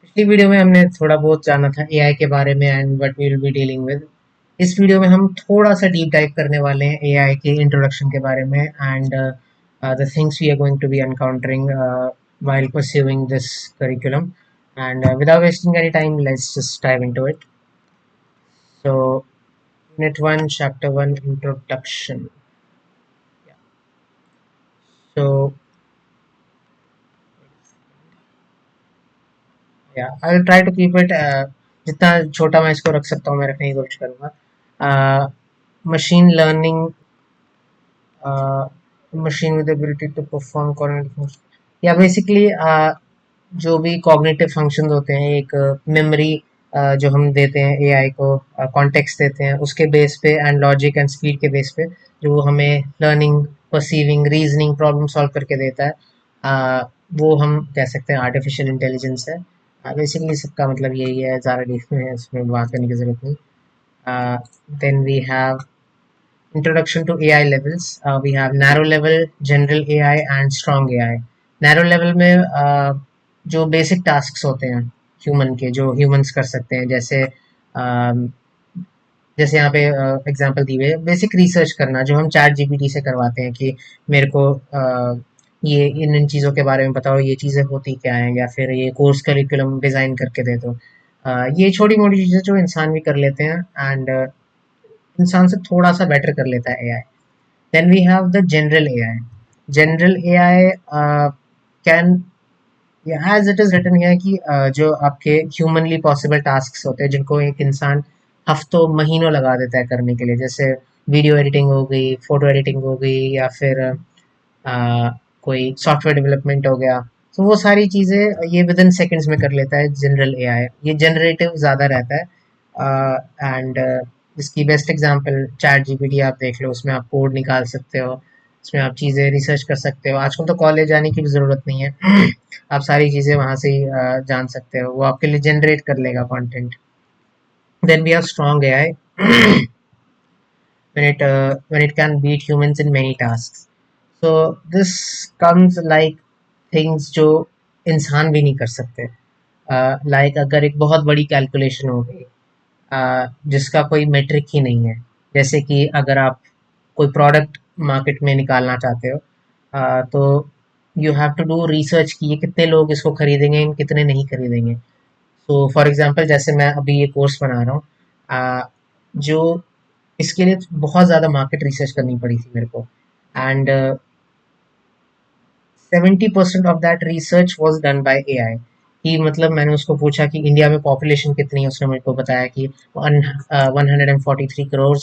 पिछली वीडियो में हमने थोड़ा बहुत जाना था एआई के बारे में and what we will be dealing with. इस वीडियो में हम थोड़ा सा डीप डाइव करने वाले हैं एआई के इंट्रोडक्शन के बारे में and the things we are going to be encountering while pursuing this curriculum. And without wasting any time, let's just dive into it. So, Unit 1, Chapter 1, Introduction. Yeah. So, yeah, I'll try to keep it जितना छोटा मैं इसको रख सकता हूँ मैं रखने की कोशिश करूँगा। Machine learning, machine with ability to perform cognitive function, या बेसिकली जो भी कॉग्निटिव फंक्शंस होते हैं, एक मेमोरी जो हम देते हैं एआई को, कॉन्टेक्स्ट देते हैं उसके बेस पे एंड लॉजिक एंड स्पीड के बेस पे जो हमें learning, perceiving, reasoning, problem solve करके देता है, वो हम कह सकते हैं आर्टिफिशियल इंटेलिजेंस है। बेसिकली सबका मतलब यही है, ज़्यादा डीप में इसमें बात करने की ज़रूरत नहीं। Then we have Introduction to AI levels. We have narrow level, general AI and strong AI. Narrow level में जो basic tasks होते हैं human के, जो humans कर सकते हैं, जैसे यहाँ पे एग्जांपल दी हुई है, बेसिक रिसर्च करना जो हम चैट जीपीटी से करवाते हैं कि मेरे को ये इन इन चीज़ों के बारे में बताओ, ये चीज़ें होती क्या हैं, या फिर ये कोर्स करिकुलम डिज़ाइन करके दे दो। ये छोटी मोटी चीज़ें जो इंसान भी कर लेते हैं एंड इंसान से थोड़ा सा बेटर कर लेता है AI. Then we have the general AI. General AI can, as it is written here कि जो आपके ह्यूमनली पॉसिबल टास्क होते हैं जिनको एक इंसान हफ्तों महीनों लगा देता है करने के लिए, जैसे वीडियो एडिटिंग हो गई, फोटो एडिटिंग हो गई, या फिर कोई सॉफ्टवेयर डेवलपमेंट हो गया, तो वो सारी चीज़ें ये विद इन सेकेंड्स में कर लेता है जनरल एआई। ये जनरेटिव ज़्यादा रहता है एंड इसकी बेस्ट एग्जांपल चैट जीपीटी आप देख लो, उसमें आप कोड निकाल सकते हो, उसमें आप चीज़ें रिसर्च कर सकते हो। आजकल तो कॉलेज जाने की भी ज़रूरत नहीं है आप सारी चीज़ें वहाँ से ही जान सकते हो, वो आपके लिए जनरेट कर लेगा content. Then we have strong AI when it can beat humans in many tasks. So this comes like things जो इंसान भी नहीं कर सकते। लाइक अगर एक बहुत बड़ी कैलकुलेशन हो गई जिसका कोई मेट्रिक ही नहीं है, जैसे कि अगर आप कोई प्रोडक्ट मार्केट में निकालना चाहते हो, तो you have to do research कि ये कितने लोग इसको खरीदेंगे, कितने नहीं खरीदेंगे। तो फॉर एग्जांपल जैसे मैं अभी ये कोर्स बना रहा हूँ, जो इसके लिए बहुत ज़्यादा मार्केट रिसर्च करनी पड़ी थी मेरे को, and 70% of that research was done by AI. कि मतलब मैंने उसको पूछा कि इंडिया में पॉपुलेशन कितनी है, उसने मेरे को बताया कि 143 करोड़।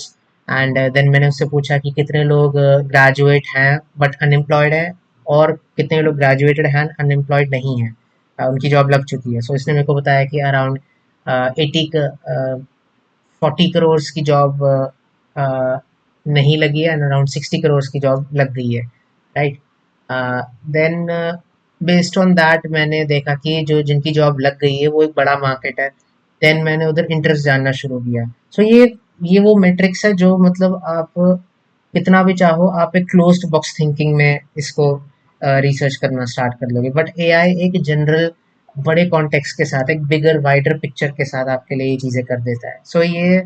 एंड देन मैंने उससे पूछा कि कितने लोग ग्रेजुएट हैं बट अनएम्प्लॉयड है, और कितने लोग ग्रेजुएटेड हैं अनएम्प्लॉयड नहीं है, उनकी जॉब लग चुकी है। सो इसने मेरे को बताया कि अराउंड 40 करोड़ की जॉब नहीं लगी है एंड अराउंड 60 करोड़ की जॉब लग गई है, right. Then based on that मैंने देखा कि जो जिनकी जॉब लग गई है वो एक बड़ा मार्केट है। देन मैंने उधर इंटरेस्ट जानना शुरू किया। सो ये वो मैट्रिक्स है जो मतलब आप कितना भी चाहो आप एक क्लोज्ड बॉक्स थिंकिंग में इसको रिसर्च करना स्टार्ट कर लोगे, बट एआई एक जनरल बड़े कॉन्टेक्स्ट के साथ, एक बिगर वाइडर पिक्चर के साथ आपके लिए ये चीज़ें कर देता है। सो ये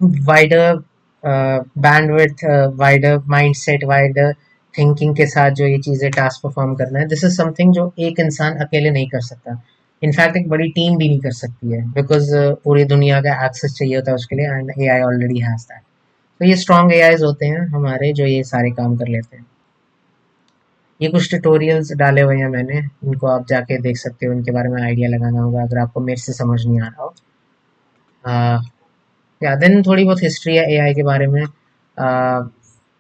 wider bandwidth, wider mindset, wider thinking के साथ जो ये चीज़ें टास्क परफॉर्म करना है, दिस इज समथिंग जो एक इंसान अकेले नहीं कर सकता। इनफैक्ट एक बड़ी टीम भी नहीं कर सकती है, बिकॉज पूरी दुनिया का एक्सेस चाहिए होता है उसके लिए, and AI already has that. तो ये स्ट्रॉन्ग एआईज होते हैं हमारे जो ये सारे काम कर लेते हैं। ये कुछ ट्यूटोरियल्स डाले हुए हैं मैंने, इनको आप जाके देख सकते हो, इनके बारे में आइडिया लगाना होगा अगर आपको मेरे से समझ नहीं आ रहा हो। या देन थोड़ी बहुत हिस्ट्री है एआई के बारे में।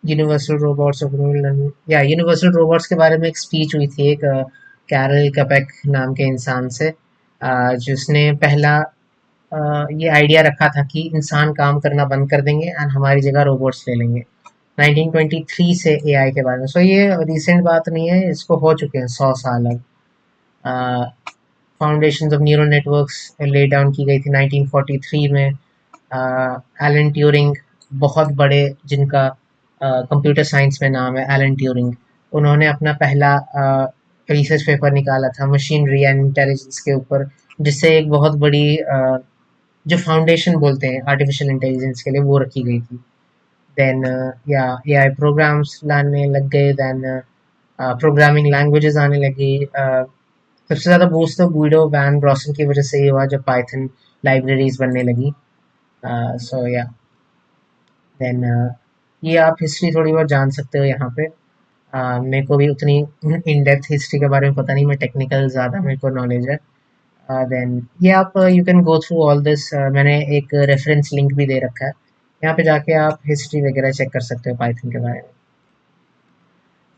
यूनिवर्सल रोबोट्स ऑफ या यूनिवर्सल रोबोट्स के बारे में एक स्पीच हुई थी एक कैरल कपेक नाम के इंसान से, जिसने पहला ये आइडिया रखा था कि इंसान काम करना बंद कर देंगे एंड हमारी जगह रोबोट्स ले लेंगे। 1923 से एआई के बारे में। सो ये रिसेंट बात नहीं है, इसको हो चुके हैं 100 साल अब। Foundation of neural networks lay down की गई थी 1943 में। एलन ट्यूरिंग, बहुत बड़े जिनका कंप्यूटर साइंस में नाम है एलन ट्यूरिंग, उन्होंने अपना पहला रिसर्च पेपर निकाला था मशीनरी एंड इंटेलिजेंस के ऊपर, जिससे एक बहुत बड़ी जो फाउंडेशन बोलते हैं आर्टिफिशियल इंटेलिजेंस के लिए वो रखी गई थी। देन या एआई प्रोग्राम्स लाने लग गए, देन प्रोग्रामिंग लैंग्वेजेस आने लगी। सबसे ज़्यादा बूस्ट तो गुइडो वैन ब्रॉसन की वजह से ही हुआ जब पाइथन लाइब्रेरीज बनने लगी। सो या देन ये आप हिस्ट्री थोड़ी बहुत जान सकते हो यहाँ पे। मेरे को भी उतनी इन डेप्थ हिस्ट्री के बारे में पता नहीं, मैं टेक्निकल ज़्यादा मेरे को नॉलेज है। देन ये आप you can go through all this, मैंने एक रेफरेंस लिंक भी दे रखा है, यहाँ पे जाके आप हिस्ट्री वगैरह चेक कर सकते हो पाइथन के बारे में।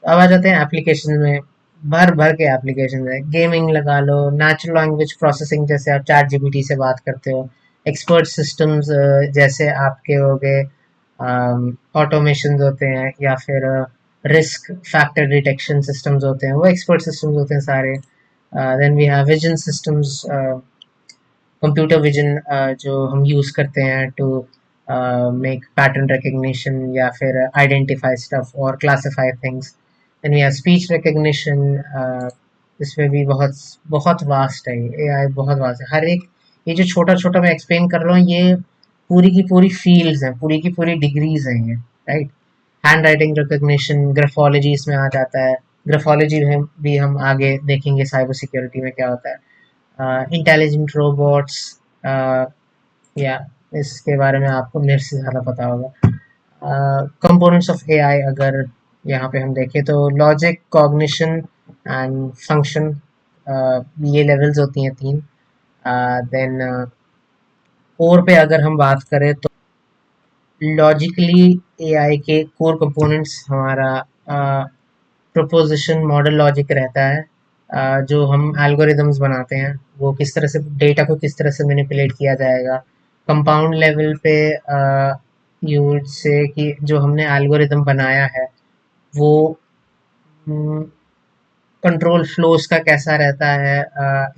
अब आ जाते हैं एप्लीकेशन में। भर भर के एप्लीकेशन है, गेमिंग लगा लो, नेचुरल लैंग्वेज प्रोसेसिंग जैसे आप चैट जीपीटी से बात करते हो, एक्सपर्ट सिस्टम्स जैसे आपके हो गए ऑटोमेशन होते हैं, या फिर रिस्क फैक्टर डिटेक्शन सिस्टम्स होते हैं, वो एक्सपर्ट सिस्टम्स होते हैं सारे। Then we have vision systems, computer vision जो हम यूज़ करते हैं टू मेक पैटर्न रिकग्निशन या फिर आइडेंटिफाई स्टफ और classify things. Then we have speech recognition, इसमें भी बहुत बहुत वास्ट है, ये एआई बहुत वास्ट है। हर एक ये जो छोटा छोटा मैं एक्सप्लेन कर रहा हूँ, ये पूरी की पूरी फील्ड्स हैं, पूरी की पूरी डिग्रीज हैं ये, right. Hand writing recognition, graphology इसमें आ जाता है। ग्राफोलॉजी में भी हम आगे देखेंगे साइबर सिक्योरिटी में क्या होता है। इंटेलिजेंट रोबोट्स, या इसके बारे में आपको मेरे से ज़्यादा पता होगा। कंपोनेंट्स ऑफ एआई अगर यहाँ पे हम देखें तो लॉजिक, कॉग्निशन एंड फंक्शन, ये लेवल्स होती हैं तीन। देन कोर पे अगर हम बात करें तो लॉजिकली एआई के कोर कंपोनेंट्स हमारा प्रोपोजिशन मॉडल लॉजिक रहता है। जो हम एल्गोरिदम्स बनाते हैं वो किस तरह से डेटा को किस तरह से मैनिपुलेट किया जाएगा। कंपाउंड लेवल पे यूज से कि जो हमने एल्गोरिदम बनाया है वो कंट्रोल फ्लोज का कैसा रहता है,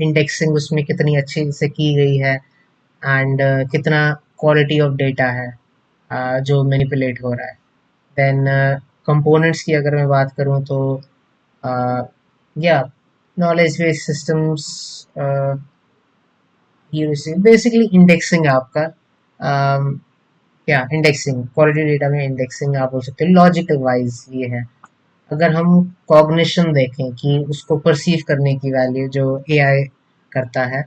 इंडेक्सिंग उसमें कितनी अच्छी से की गई है, एंड कितना क्वालिटी ऑफ डेटा है जो मैनिपुलेट हो रहा है। देन कंपोनेंट्स की अगर मैं बात करूँ तो या knowledge based systems, basically indexing आपका, क्या इंडेक्सिंग क्वालिटी डेटा में इंडेक्सिंग आप बोल सकते हो, लॉजिकल वाइज ये है। अगर हम कॉग्निशन देखें कि उसको परसीव करने की वैल्यू जो एआई करता है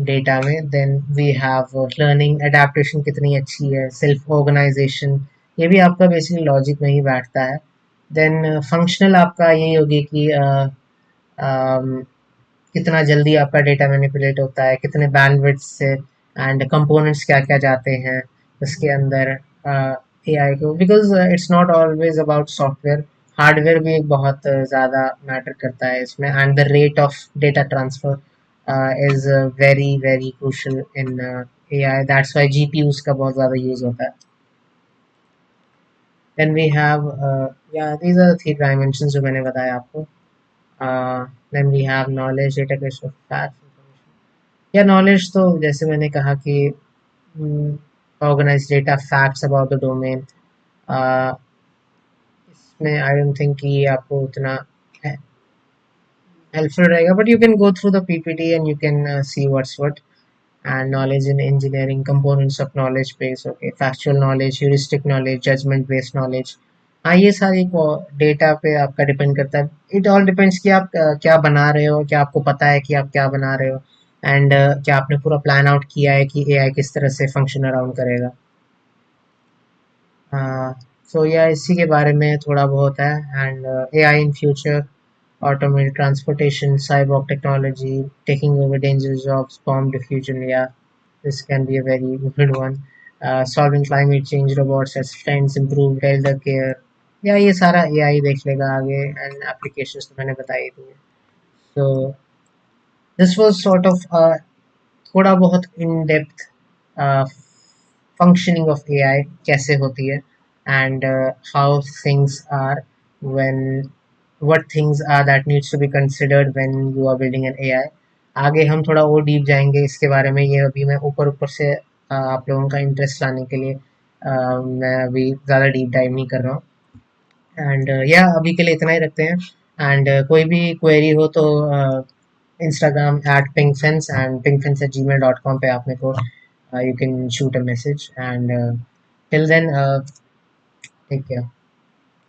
डेटा में, then we have learning adaptation कितनी अच्छी है, सेल्फ ऑर्गेनाइजेशन, ये भी आपका बेसिकली लॉजिक में ही बैठता है। देन फंक्शनल आपका यही होगी कि कितना जल्दी आपका डेटा मैनिपुलेट होता है, कितने बैंडविड्थ से, एंड कंपोनेंट्स क्या क्या जाते हैं उसके अंदर एआई को, because it's not always about software, hardware भी एक बहुत ज़्यादा मैटर करता है इसमें, and the rate of data transfer is very very crucial in AI, that's why GPUs का बहुत ज़्यादा यूज होता है। देन वी हैव या दीज आर थ्री डायमेंशंस जो मैंने बताया आपको। Then we have knowledge, data question, facts, या नॉलेज तो जैसे मैंने कहा कि organise data, facts about the domain, इसमें आई डोंट थिंक कि आपको उतना हेल्पफुल रहेगा, but you can go through the PPT and you can see what's what. And knowledge in engineering, components of knowledge base, okay, factual knowledge, heuristic knowledge, judgement based knowledge. हाँ, ये सारी data पे आपका depend करता है, it all depends कि आप क्या बना रहे हो, क्या आपको पता है कि आप क्या बना रहे हो, एंड क्या आपने पूरा प्लान आउट किया है कि एआई किस तरह से फंक्शन अराउंड करेगा। सो या इसी के बारे में थोड़ा बहुत है। And AI in future, automated transportation, cyborg technology, taking over dangerous jobs, bomb diffusion. Yeah, this can be a very good one. Solving climate change, robots, assistants, improved elder care. या ये सारा AI देख लेगा आगे, and applications तो मैंने बताई दी है। So this was sort of थोड़ा बहुत in depth functioning of AI कैसे होती है, and how things are when what things are that needs to be considered when you are building an AI। आगे हम थोड़ा और डीप जाएंगे इसके बारे में, ये अभी मैं ऊपर ऊपर से आप लोगों का इंटरेस्ट लाने के लिए मैं अभी ज़्यादा डीप डाइव नहीं कर रहा हूँ। एंड या अभी के लिए इतना ही रखते हैं। एंड कोई भी क्वेरी हो तो इंस्टाग्राम एट पिंकफेंस एंड pinkfence@gmail.com पे आप मेरे को you can shoot a message and till then take care.